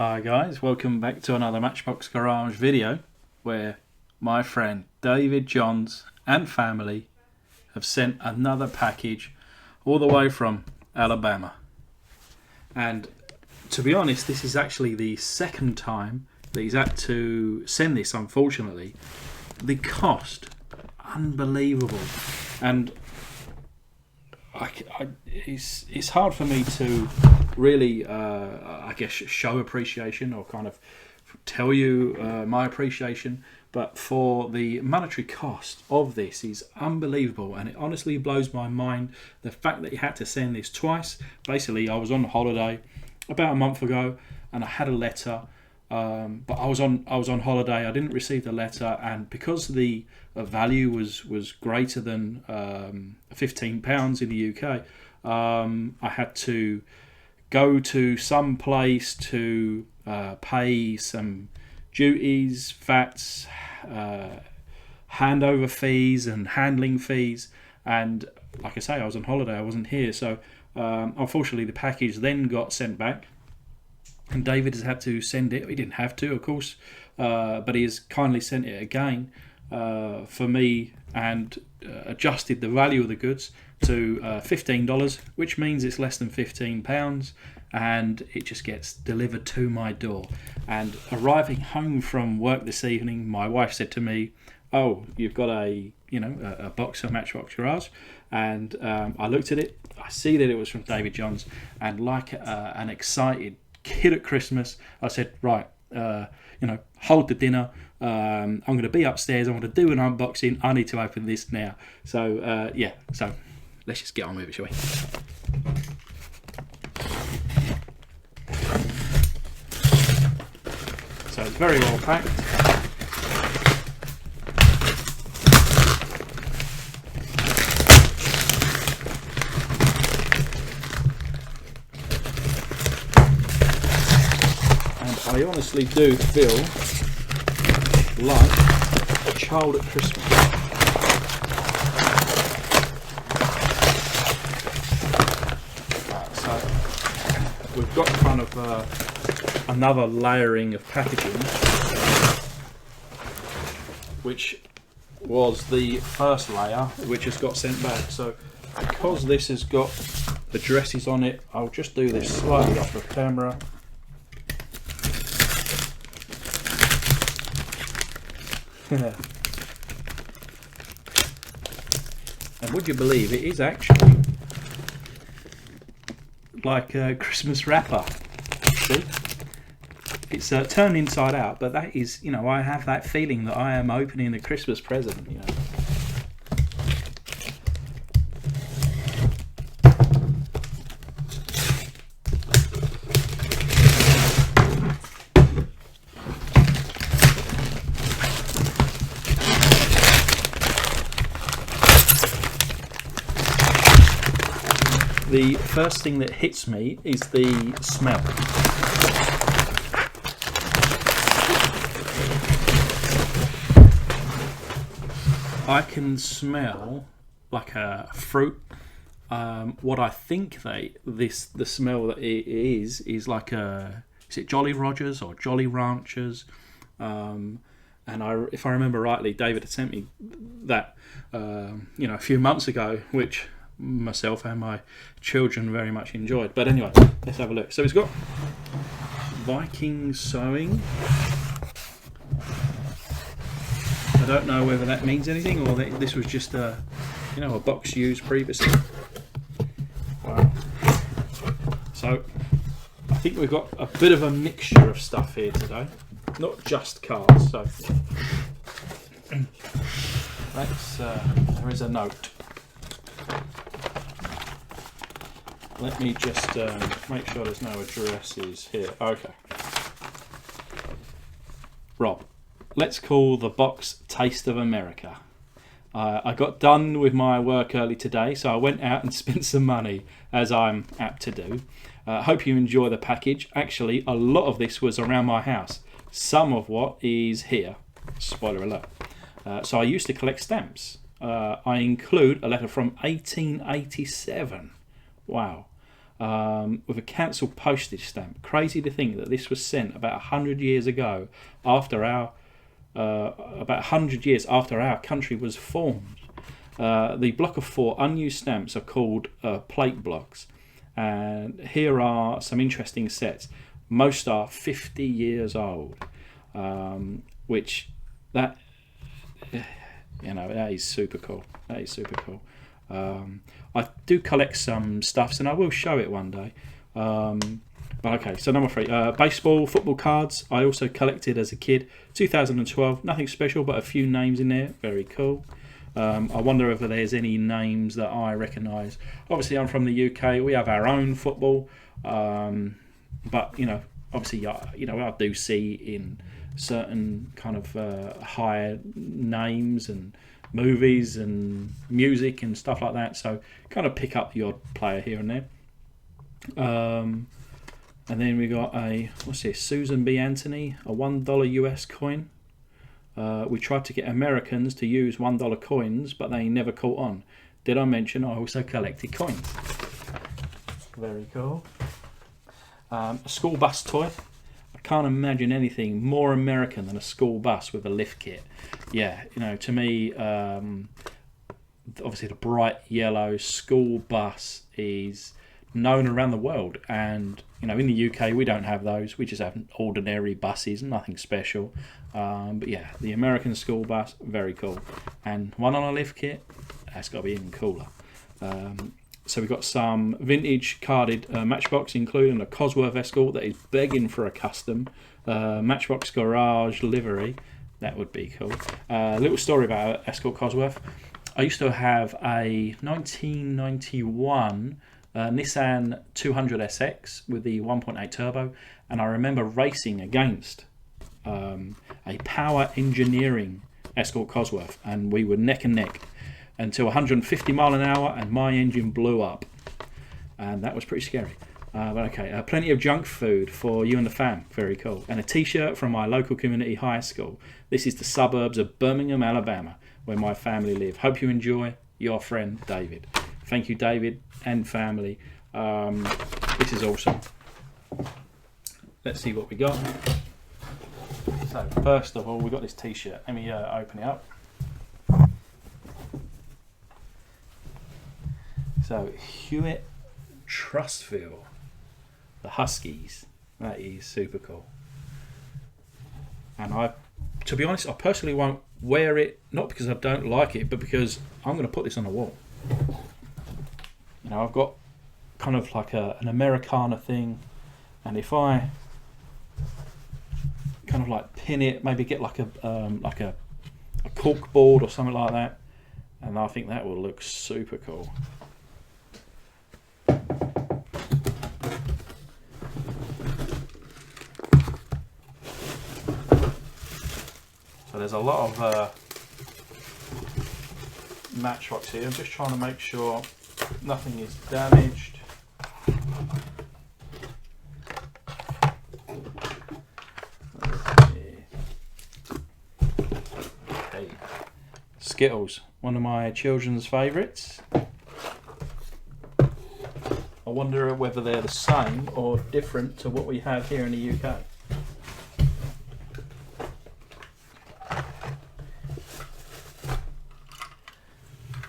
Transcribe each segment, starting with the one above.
Hi guys, welcome back to another Matchbox Garage video where my friend David Johns and family have sent another package all the way from Alabama. And to be honest, this is actually the second time that he's had to send this, unfortunately. The cost, unbelievable. And it's hard for me to really, I guess, show appreciation or kind of tell you my appreciation. But for the monetary cost of this is unbelievable, and it honestly blows my mind. The fact that he had to send this twice. Basically, I was on holiday about a month ago, and I had a letter. But I was on holiday. I didn't receive the letter, and because the value was greater than £15 in the UK, I had to go to some place to pay some duties, VATs, handover fees, and handling fees. And like I say, I was on holiday. I wasn't here, so unfortunately, the package then got sent back. And David has had to send it. He didn't have to, of course, but he has kindly sent it again for me and adjusted the value of the goods to $15, which means it's less than £15, and it just gets delivered to my door. And arriving home from work this evening, my wife said to me, "Oh, you've got a box of Matchbox Garage," and I looked at it. I see that it was from David Johns, and like an excited kid at Christmas, I said, right, hold the dinner. I'm going to be upstairs. I'm going to do an unboxing. I need to open this now. So so let's just get on with it, shall we? So it's very well packed. I honestly do feel like a child at Christmas. Right, so we've got kind of another layering of packaging, which was the first layer, which has got sent back. So because this has got the dresses on it, I'll just do this slightly off the camera. And would you believe it is actually like a Christmas wrapper? See, it's turned inside out, but that is, I have that feeling that I am opening a Christmas present. The first thing that hits me is the smell. I can smell like a fruit. What I think the smell that it is like is it Jolly Rogers or Jolly Ranchers? And if I remember rightly, David had sent me that a few months ago, which myself and my children very much enjoyed. But anyway, let's have a look. So it's got Viking sewing. I don't know whether that means anything or that this was just a box used previously. Wow. So I think we've got a bit of a mixture of stuff here today, not just cards. So there is a note. Let me just make sure there's no addresses here. Okay. Rob, let's call the box Taste of America. I got done with my work early today, so I went out and spent some money, as I'm apt to do. Hope you enjoy the package. Actually, a lot of this was around my house. Some of what is here. Spoiler alert. So I used to collect stamps. I include a letter from 1887. Wow. with a cancelled postage stamp. Crazy to think that this was sent about 100 years ago, after our about 100 years after our country was formed. The block of 4 unused stamps are called plate blocks, and here are some interesting sets. Most are 50 years old, which that that is super cool. That is super cool. I do collect some stuffs, and I will show it one day. But okay, so number 3, baseball, football cards. I also collected as a kid. 2012, nothing special, but a few names in there. Very cool. I wonder if there's any names that I recognise. Obviously, I'm from the UK. We have our own football, but obviously, I do see in certain kind of higher names and movies and music and stuff like that. So, kind of pick up the odd player here and there. And then we got what's this? Susan B. Anthony, a $1 US coin. We tried to get Americans to use $1 coins, but they never caught on. Did I mention I also collected coins? Very cool. A school bus toy. I can't imagine anything more American than a school bus with a lift kit. Yeah, to me, obviously the bright yellow school bus is known around the world, and in the UK we don't have those. We just have ordinary buses, nothing special. But yeah, the American school bus, very cool. And one on a lift kit, that's got to be even cooler. So we've got some vintage carded Matchbox, including a Cosworth Escort that is begging for a custom. Matchbox Garage livery, that would be cool. Little story about Escort Cosworth. I used to have a 1991 Nissan 200SX with the 1.8 turbo, and I remember racing against a Power Engineering Escort Cosworth, and we were neck and neck until 150 mile an hour, and my engine blew up, and that was pretty scary. But okay, plenty of junk food for you and the fam, very cool, and a t-shirt from my local community high school. This is the suburbs of Birmingham, Alabama, where my family live. Hope you enjoy. Your friend David. Thank you, David and family. This is awesome. Let's see what we got. So first of all, we got this t-shirt. Let me open it up. So Hewitt Trustville, the Huskies. That is super cool. And to be honest, I personally won't wear it, not because I don't like it, but because I'm going to put this on the wall. I've got kind of like an Americana thing, and if I kind of like pin it, maybe get like a cork board or something like that, and I think that will look super cool. So there's a lot of Matchbox here. I'm just trying to make sure nothing is damaged. Okay. Skittles, one of my children's favourites. I wonder whether they're the same or different to what we have here in the UK.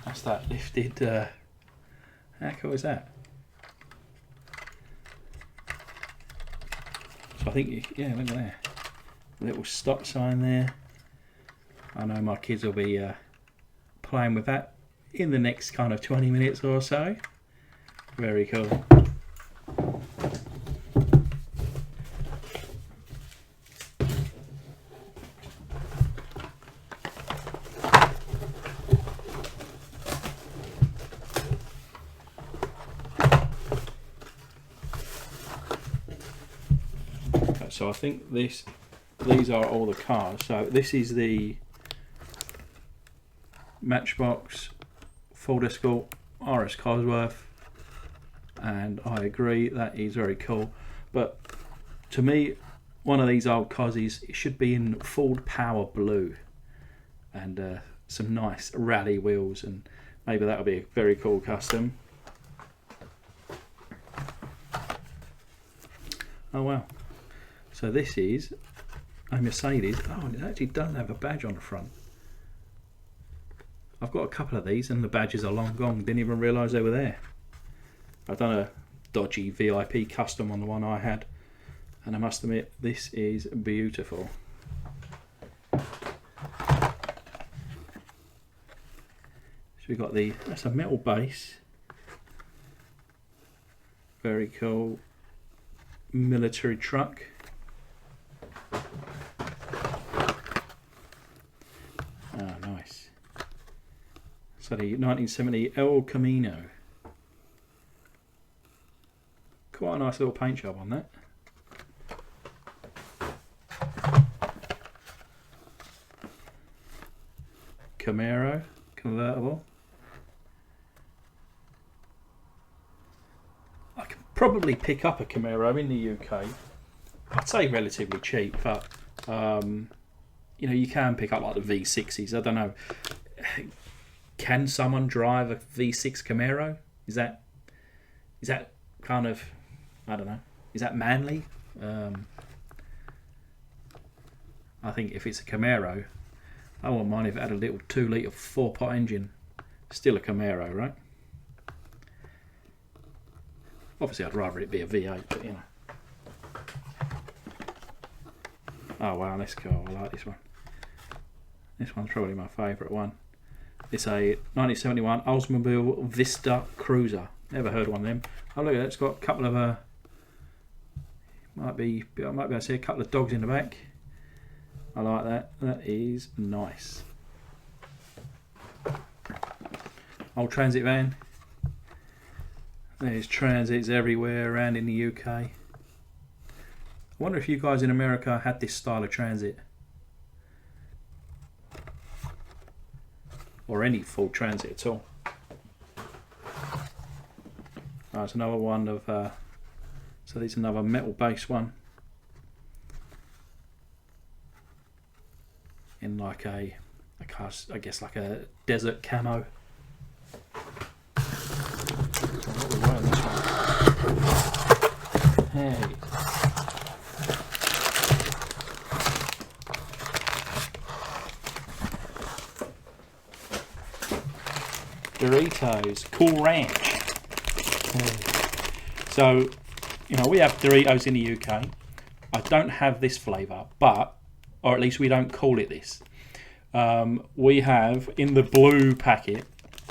That's that lifted. How cool is that? So I think, yeah, look at that. Little stop sign there. I know my kids will be playing with that in the next kind of 20 minutes or so. Very cool. So I think these are all the cars. So this is the Matchbox Ford Escort RS Cosworth, and I agree that is very cool. But to me, one of these old Cosies, it should be in Ford Power Blue, and some nice rally wheels, and maybe that'll be a very cool custom. Oh wow. So this is a Mercedes. Oh, it actually doesn't have a badge on the front. I've got a couple of these and the badges are long gone. Didn't even realise they were there. I've done a dodgy VIP custom on the one I had, and I must admit this is beautiful. So we've got that's a metal base. Very cool military truck. Ah, nice. So the 1970 El Camino. Quite a nice little paint job on that. Camaro convertible. I can probably pick up a Camaro in the UK. I'd say relatively cheap, but you know, you can pick up like the V60s. I don't know. Can someone drive a V6 Camaro? Is that kind of, I don't know. Is that manly? I think if it's a Camaro, I wouldn't mind if it had a little 2-litre 4-pot engine. Still a Camaro, right? Obviously, I'd rather it be a V8, but you know. Oh wow, let's go. I like this one. This one's probably my favourite one. It's a 1971 Oldsmobile Vista Cruiser. Never heard of one of them. Oh look at that, it's got a couple of I might be able to see a couple of dogs in the back. I like that. That is nice. Old transit van. There's transits everywhere around in the UK. I wonder if you guys in America had this style of transit. Or any full transit at all. There's another one of, so there's another metal base one. In like I guess like a desert camo. Hey. Doritos, Cool Ranch. So, you know, we have Doritos in the UK. I don't have this flavour, but, or at least we don't call it this. We have in the blue packet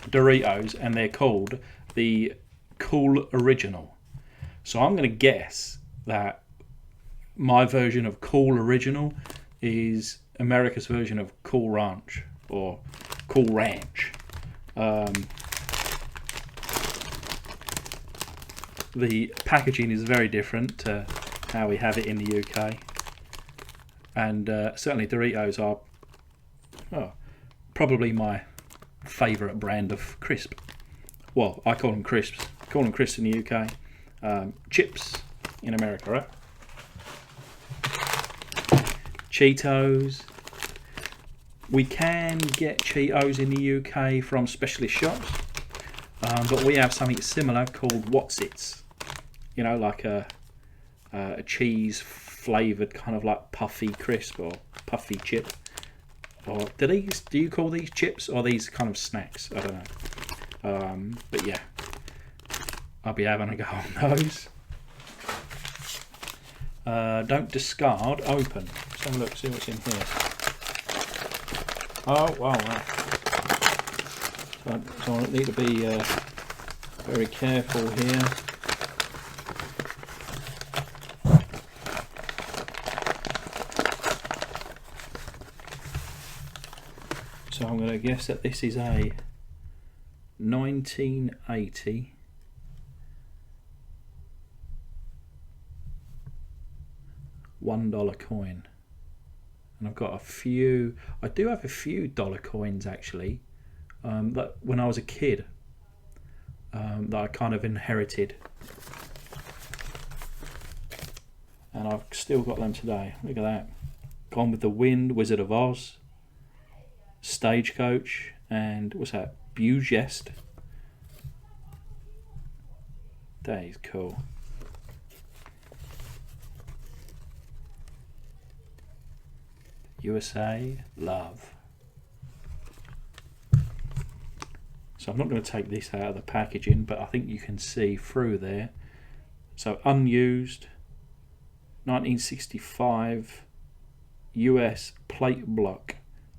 Doritos, and they're called the Cool Original. So I'm going to guess that my version of Cool Original is America's version of Cool Ranch or Cool Ranch. The packaging is very different to how we have it in the UK, and certainly Doritos are probably my favourite brand of crisp. Well, I call them crisps. Call them crisps in the UK. Chips in America, right? Cheetos. We can get Cheetos in the UK from specialist shops, but we have something similar called Whatsits. You know, like a cheese flavoured kind of like puffy crisp or puffy chip. Or do you call these chips or these kind of snacks? I don't know. But yeah, I'll be having a go on those. Don't discard, open. Let's have a look, see what's in here. Oh, wow. So I need to be very careful here. So I'm going to guess that this is a 1980 $1 coin. And I've got a few, I do have a few dollar coins actually, that when I was a kid, that I kind of inherited. And I've still got them today. Look at that. Gone with the Wind, Wizard of Oz, Stagecoach, and what's that? Bugest. That is cool. USA love. So I'm not going to take this out of the packaging, but I think you can see through there. So unused, 1965 US plate block,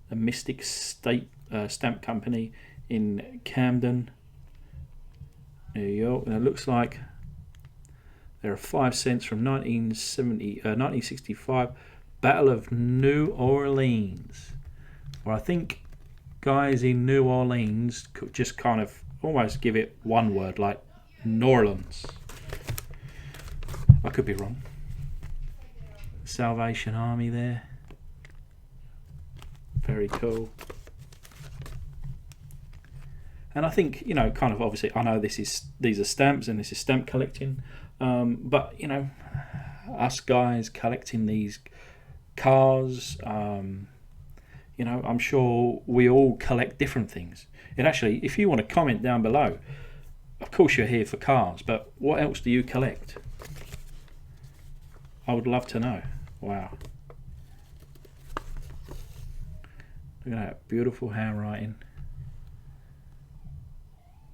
the Mystic State Stamp Company in Camden, New York. And it looks like there are 5 cents from 1965 Battle of New Orleans. Well, I think guys in New Orleans could just kind of almost give it one word, like New Orleans. I could be wrong. Salvation Army there. Very cool. And I think, you know, kind of obviously, I know these are stamps and this is stamp collecting, but you know, us guys collecting these cars, you know, I'm sure we all collect different things. And actually, if you want to comment down below, of course you're here for cars, but what else do you collect? I would love to know. Wow. Look at that beautiful handwriting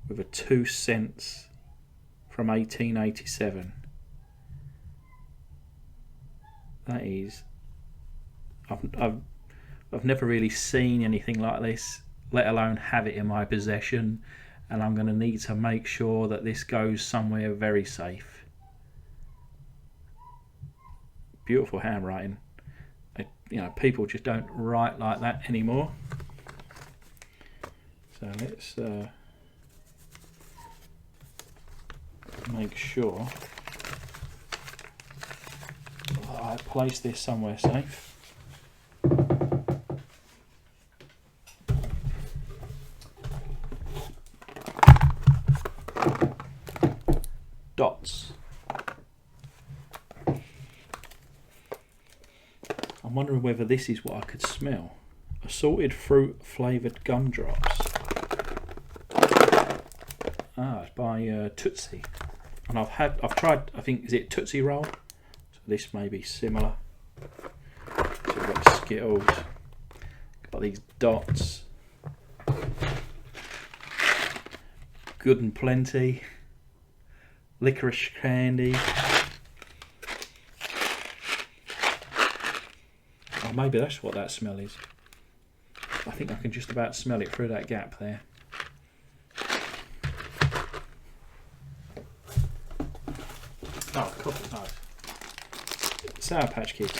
with a 2 cents from 1887. That is, I've never really seen anything like this, let alone have it in my possession, and I'm going to need to make sure that this goes somewhere very safe. Beautiful handwriting. You know, people just don't write like that anymore. So let's make sure I place this somewhere safe. Dots. I'm wondering whether this is what I could smell. Assorted fruit flavoured gumdrops. Ah, it's by Tootsie. And I've tried, I think, is it Tootsie Roll? So this may be similar. So we've got Skittles. Got these dots. Good and Plenty. Licorice candy. Oh, maybe that's what that smell is. I think I can just about smell it through that gap there. Oh, coffee, nice. Sour Patch Kids.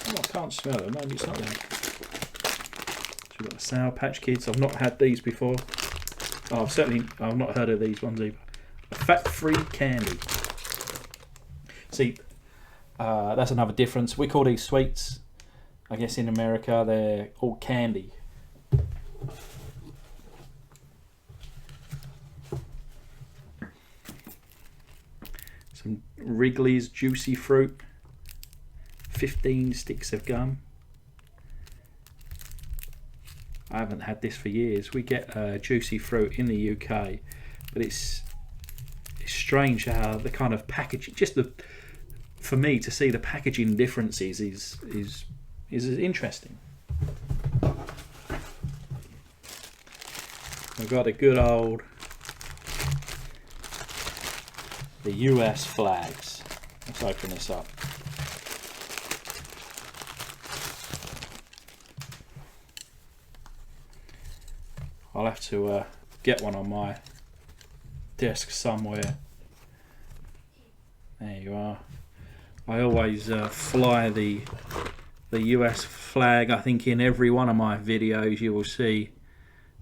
Oh, I can't smell them. Maybe it's not them. So we've got the Sour Patch Kids. I've not had these before. Oh, I've not heard of these ones either. A fat-free candy. See, that's another difference. We call these sweets. I guess in America they're all candy. Some Wrigley's Juicy Fruit. 15 sticks of gum. I haven't had this for years. We get Juicy Fruit in the UK, but it's strange how the kind of packaging, for me to see the packaging differences is interesting. We've got a good old the US flags. Let's open this up. I'll have to get one on my desk somewhere. There you are. I always fly the US flag. I think in every one of my videos you will see,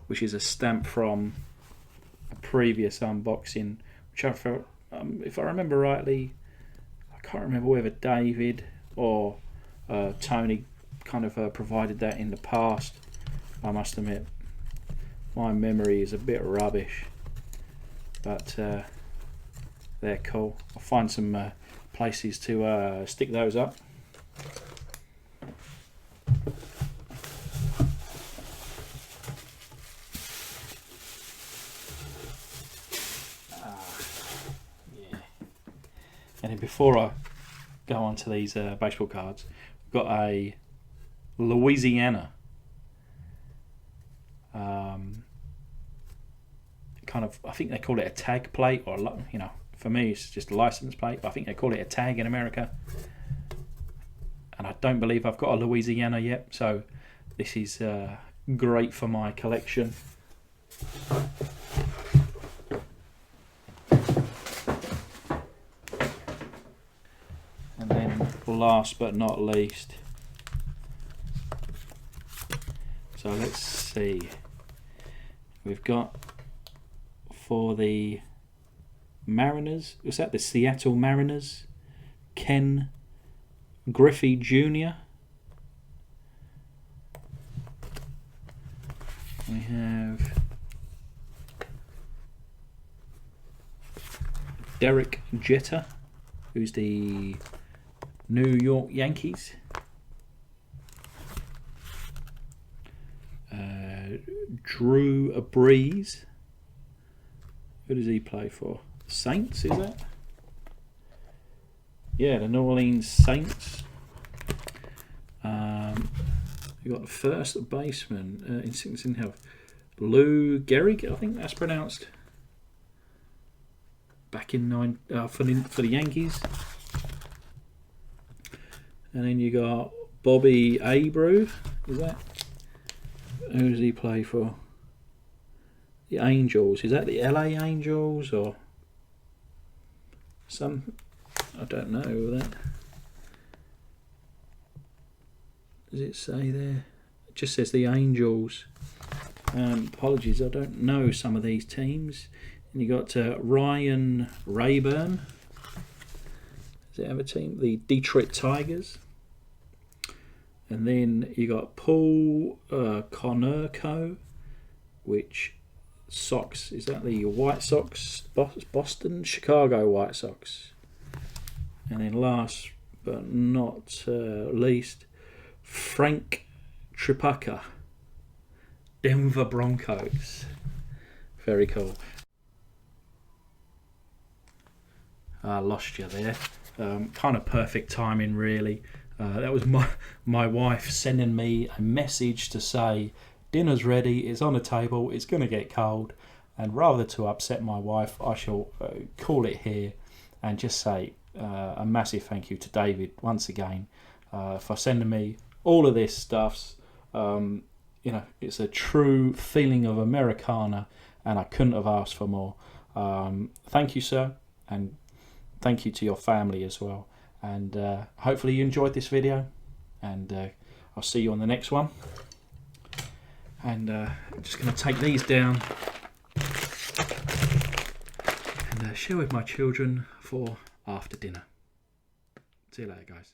which is a stamp from a previous unboxing, which I felt, if I remember rightly, I can't remember whether David or Tony kind of provided that in the past. I must admit, my memory is a bit rubbish, but they're cool. I'll find some places to stick those up. Yeah. And then before I go on to these baseball cards, we've got a Louisiana. Kind of, I think they call it a tag plate, or for me it's just a license plate, but I think they call it a tag in America. And I don't believe I've got a Louisiana yet, so this is great for my collection. And then last but not least, so let's see, we've got for the Mariners, was that the Seattle Mariners, Ken Griffey Jr. We have Derek Jeter, who's the New York Yankees. Drew Brees. Who does he play for? Saints, is that? Yeah, the New Orleans Saints. You got the first baseman in sickness and health, Lou Gehrig, I think that's pronounced. Back in for the Yankees. And then you got Bobby Abreu. Is that? Who does he play for? The Angels. Is that the LA Angels or some? I don't know that. Does it say there? It just says the Angels. Apologies, I don't know some of these teams. And you got Ryan Rayburn. Does it have a team? The Detroit Tigers. And then you got Paul Konerko, which Sox, is that the White Sox? Boston, Chicago White Sox. And then last but not least, Frank Tripaca, Denver Broncos. Very cool. I lost you there. Kind of perfect timing, really. That was my wife sending me a message to say dinner's ready, it's on the table, it's going to get cold, and rather to upset my wife, I shall call it here and just say a massive thank you to David once again for sending me all of this stuff. It's a true feeling of Americana, and I couldn't have asked for more. Thank you, sir, and thank you to your family as well. And hopefully you enjoyed this video, and I'll see you on the next one. And I'm just going to take these down and share with my children for after dinner. See you later, guys.